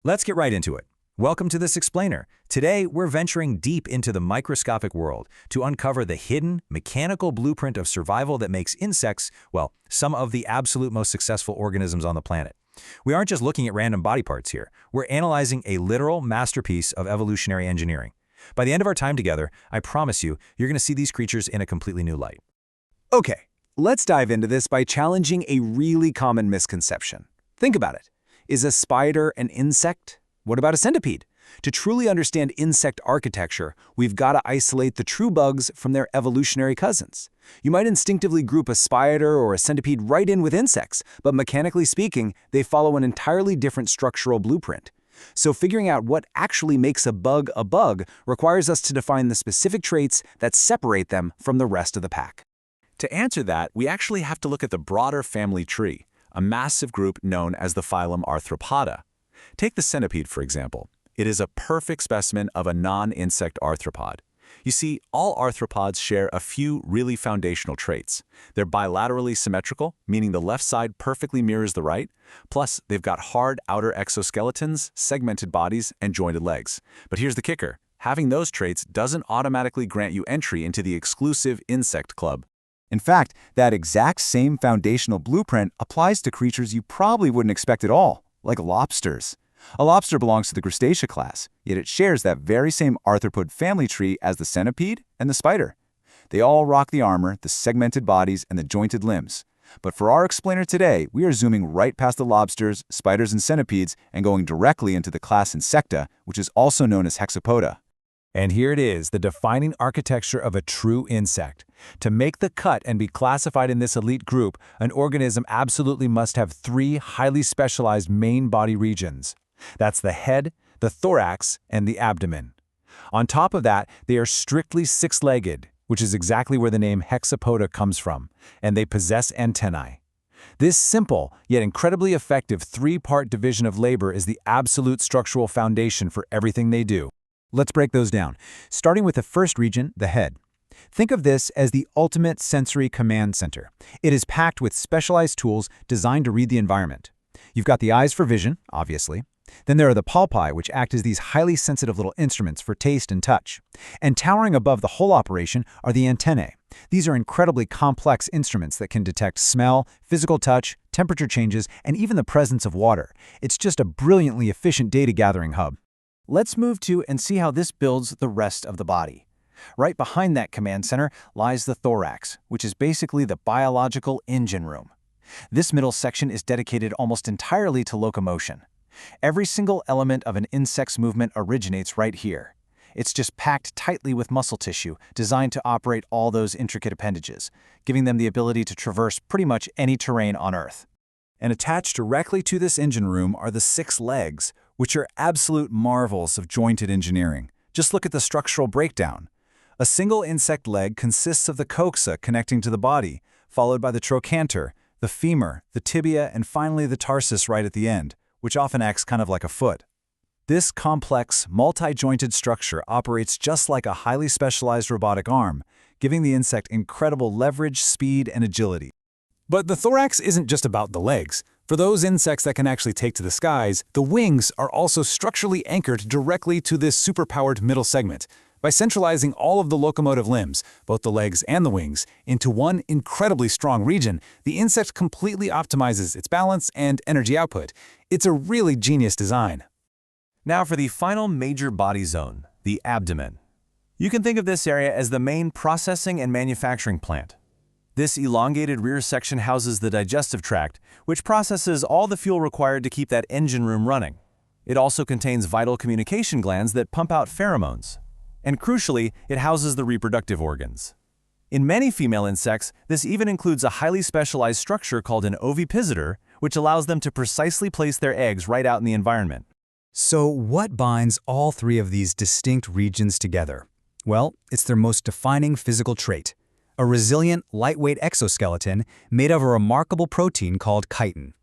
Let's get right into it. Welcome to this explainer. Today, we're venturing deep into the microscopic world to uncover the hidden, mechanical blueprint of survival that makes insects, well, some of the absolute most successful organisms on the planet. We aren't just looking at random body parts here. We're analyzing a literal masterpiece of evolutionary engineering. By the end of our time together, I promise you, you're going to see these creatures in a completely new light. Okay, let's dive into this by challenging a really common misconception. Think about it. Is a spider an insect? What about a centipede? To truly understand insect architecture, we've got to isolate the true bugs from their evolutionary cousins. You might instinctively group a spider or a centipede right in with insects, but mechanically speaking, they follow an entirely different structural blueprint. So figuring out what actually makes a bug requires us to define the specific traits that separate them from the rest of the pack. To answer that, we actually have to look at the broader family tree, a massive group known as the phylum Arthropoda. Take the centipede, for example. It is a perfect specimen of a non-insect arthropod. You see, all arthropods share a few really foundational traits. They're bilaterally symmetrical, meaning the left side perfectly mirrors the right, plus they've got hard outer exoskeletons, segmented bodies, and jointed legs. But here's the kicker. Having those traits doesn't automatically grant you entry into the exclusive insect club. In fact, that exact same foundational blueprint applies to creatures you probably wouldn't expect at all, like lobsters. A lobster belongs to the crustacea class, yet it shares that very same arthropod family tree as the centipede and the spider. They all rock the armor, the segmented bodies, and the jointed limbs. But for our explainer today, we are zooming right past the lobsters, spiders, and centipedes and going directly into the class Insecta, which is also known as Hexapoda. And here it is, the defining architecture of a true insect. To make the cut and be classified in this elite group, an organism absolutely must have three highly specialized main body regions. That's the head, the thorax, and the abdomen. On top of that, they are strictly six-legged, which is exactly where the name Hexapoda comes from, and they possess antennae. This simple, yet incredibly effective three-part division of labor is the absolute structural foundation for everything they do. Let's break those down, starting with the first region, the head. Think of this as the ultimate sensory command center. It is packed with specialized tools designed to read the environment. You've got the eyes for vision, obviously. Then there are the palpi, which act as these highly sensitive little instruments for taste and touch. And towering above the whole operation are the antennae. These are incredibly complex instruments that can detect smell, physical touch, temperature changes, and even the presence of water. It's just a brilliantly efficient data-gathering hub. Let's move to and see how this builds the rest of the body. Right behind that command center lies the thorax, which is basically the biological engine room. This middle section is dedicated almost entirely to locomotion. Every single element of an insect's movement originates right here. It's just packed tightly with muscle tissue designed to operate all those intricate appendages, giving them the ability to traverse pretty much any terrain on Earth. And attached directly to this engine room are the 6 legs, which are absolute marvels of jointed engineering. Just look at the structural breakdown. A single insect leg consists of the coxa connecting to the body, followed by the trochanter, the femur, the tibia, and finally the tarsus right at the end, which often acts kind of like a foot. This complex, multi-jointed structure operates just like a highly specialized robotic arm, giving the insect incredible leverage, speed, and agility. But the thorax isn't just about the legs. For those insects that can actually take to the skies, the wings are also structurally anchored directly to this superpowered middle segment. By centralizing all of the locomotive limbs, both the legs and the wings, into one incredibly strong region, the insect completely optimizes its balance and energy output. It's a really genius design. Now for the final major body zone, the abdomen. You can think of this area as the main processing and manufacturing plant. This elongated rear section houses the digestive tract, which processes all the fuel required to keep that engine room running. It also contains vital communication glands that pump out pheromones. And crucially, it houses the reproductive organs. In many female insects, this even includes a highly specialized structure called an ovipositor, which allows them to precisely place their eggs right out in the environment. So what binds all three of these distinct regions together? Well, it's their most defining physical trait. A resilient, lightweight exoskeleton made of a remarkable protein called chitin.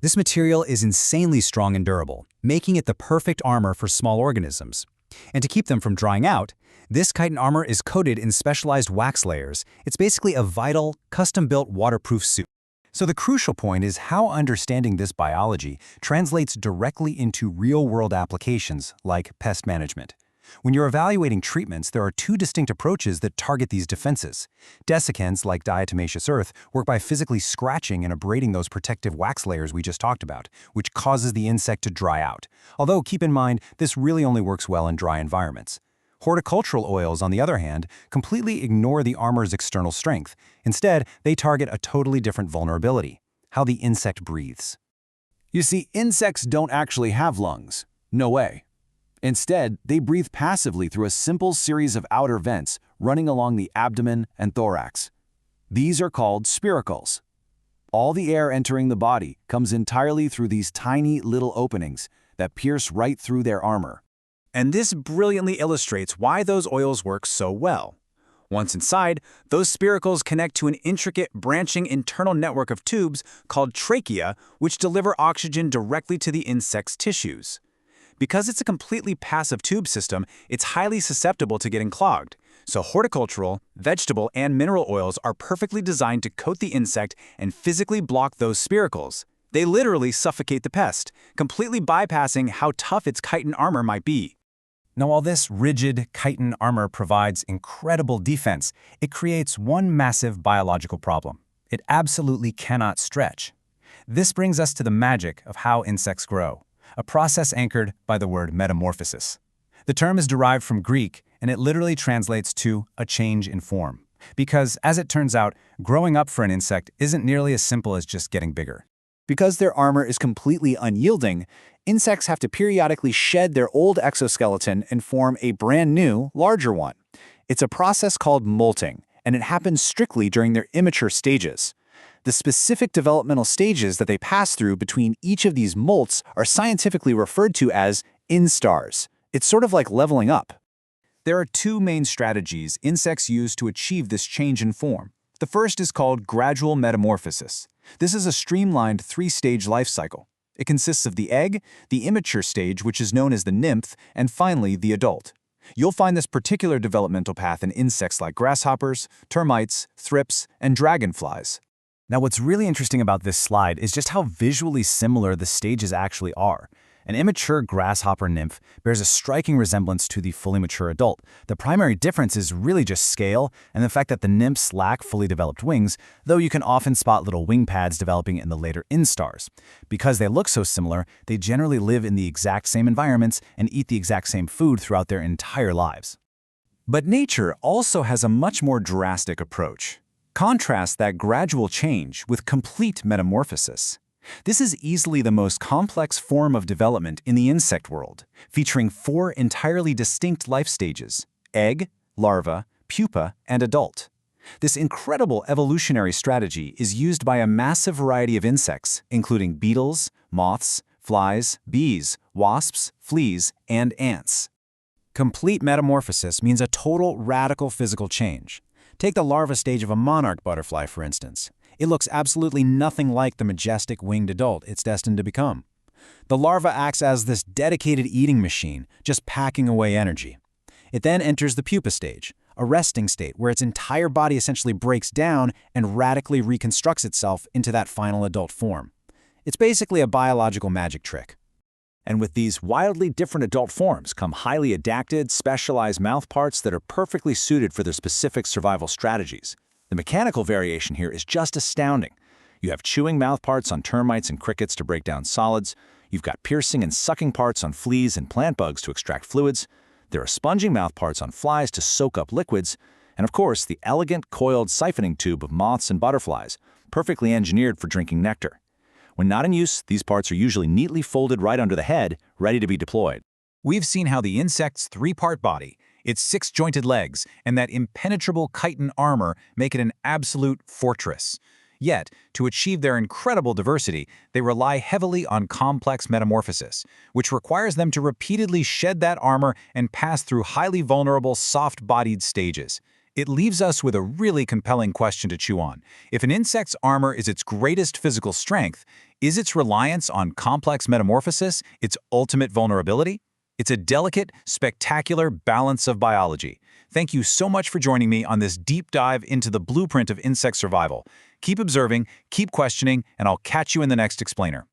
This material is insanely strong and durable, making it the perfect armor for small organisms. And to keep them from drying out, this chitin armor is coated in specialized wax layers. It's basically a vital, custom-built waterproof suit. So the crucial point is how understanding this biology translates directly into real-world applications like pest management. When you're evaluating treatments, there are two distinct approaches that target these defenses. Desiccants, like diatomaceous earth, work by physically scratching and abrading those protective wax layers we just talked about, which causes the insect to dry out. Although, keep in mind, this really only works well in dry environments. Horticultural oils, on the other hand, completely ignore the armor's external strength. Instead, they target a totally different vulnerability: how the insect breathes. You see, insects don't actually have lungs. No way. Instead, they breathe passively through a simple series of outer vents running along the abdomen and thorax. These are called spiracles. All the air entering the body comes entirely through these tiny little openings that pierce right through their armor. And this brilliantly illustrates why those oils work so well. Once inside, those spiracles connect to an intricate, branching internal network of tubes called trachea, which deliver oxygen directly to the insect's tissues. Because it's a completely passive tube system, it's highly susceptible to getting clogged. So horticultural, vegetable, and mineral oils are perfectly designed to coat the insect and physically block those spiracles. They literally suffocate the pest, completely bypassing how tough its chitin armor might be. Now, while this rigid chitin armor provides incredible defense, it creates one massive biological problem. It absolutely cannot stretch. This brings us to the magic of how insects grow, a process anchored by the word metamorphosis. The term is derived from Greek, and it literally translates to a change in form. Because, as it turns out, growing up for an insect isn't nearly as simple as just getting bigger. Because their armor is completely unyielding, insects have to periodically shed their old exoskeleton and form a brand new, larger one. It's a process called molting, and it happens strictly during their immature stages. The specific developmental stages that they pass through between each of these molts are scientifically referred to as instars. It's sort of like leveling up. There are two main strategies insects use to achieve this change in form. The first is called gradual metamorphosis. This is a streamlined three-stage life cycle. It consists of the egg, the immature stage, which is known as the nymph, and finally the adult. You'll find this particular developmental path in insects like grasshoppers, termites, thrips, and dragonflies. Now, what's really interesting about this slide is just how visually similar the stages actually are. An immature grasshopper nymph bears a striking resemblance to the fully mature adult. The primary difference is really just scale and the fact that the nymphs lack fully developed wings, though you can often spot little wing pads developing in the later instars. Because they look so similar, they generally live in the exact same environments and eat the exact same food throughout their entire lives. But nature also has a much more drastic approach. Contrast that gradual change with complete metamorphosis. This is easily the most complex form of development in the insect world, featuring 4 entirely distinct life stages: egg, larva, pupa, and adult. This incredible evolutionary strategy is used by a massive variety of insects, including beetles, moths, flies, bees, wasps, fleas, and ants. Complete metamorphosis means a total radical physical change. Take the larva stage of a monarch butterfly, for instance. It looks absolutely nothing like the majestic winged adult it's destined to become. The larva acts as this dedicated eating machine, just packing away energy. It then enters the pupa stage, a resting state where its entire body essentially breaks down and radically reconstructs itself into that final adult form. It's basically a biological magic trick. And with these wildly different adult forms come highly adapted, specialized mouthparts that are perfectly suited for their specific survival strategies. The mechanical variation here is just astounding. You have chewing mouthparts on termites and crickets to break down solids. You've got piercing and sucking parts on fleas and plant bugs to extract fluids. There are sponging mouthparts on flies to soak up liquids. And of course, the elegant coiled siphoning tube of moths and butterflies, perfectly engineered for drinking nectar. When not in use, these parts are usually neatly folded right under the head, ready to be deployed. We've seen how the insect's 3-part body, its 6-jointed legs, and that impenetrable chitin armor make it an absolute fortress. Yet, to achieve their incredible diversity, they rely heavily on complex metamorphosis, which requires them to repeatedly shed that armor and pass through highly vulnerable, soft-bodied stages. It leaves us with a really compelling question to chew on. If an insect's armor is its greatest physical strength, is its reliance on complex metamorphosis its ultimate vulnerability? It's a delicate, spectacular balance of biology. Thank you so much for joining me on this deep dive into the blueprint of insect survival. Keep observing, keep questioning, and I'll catch you in the next explainer.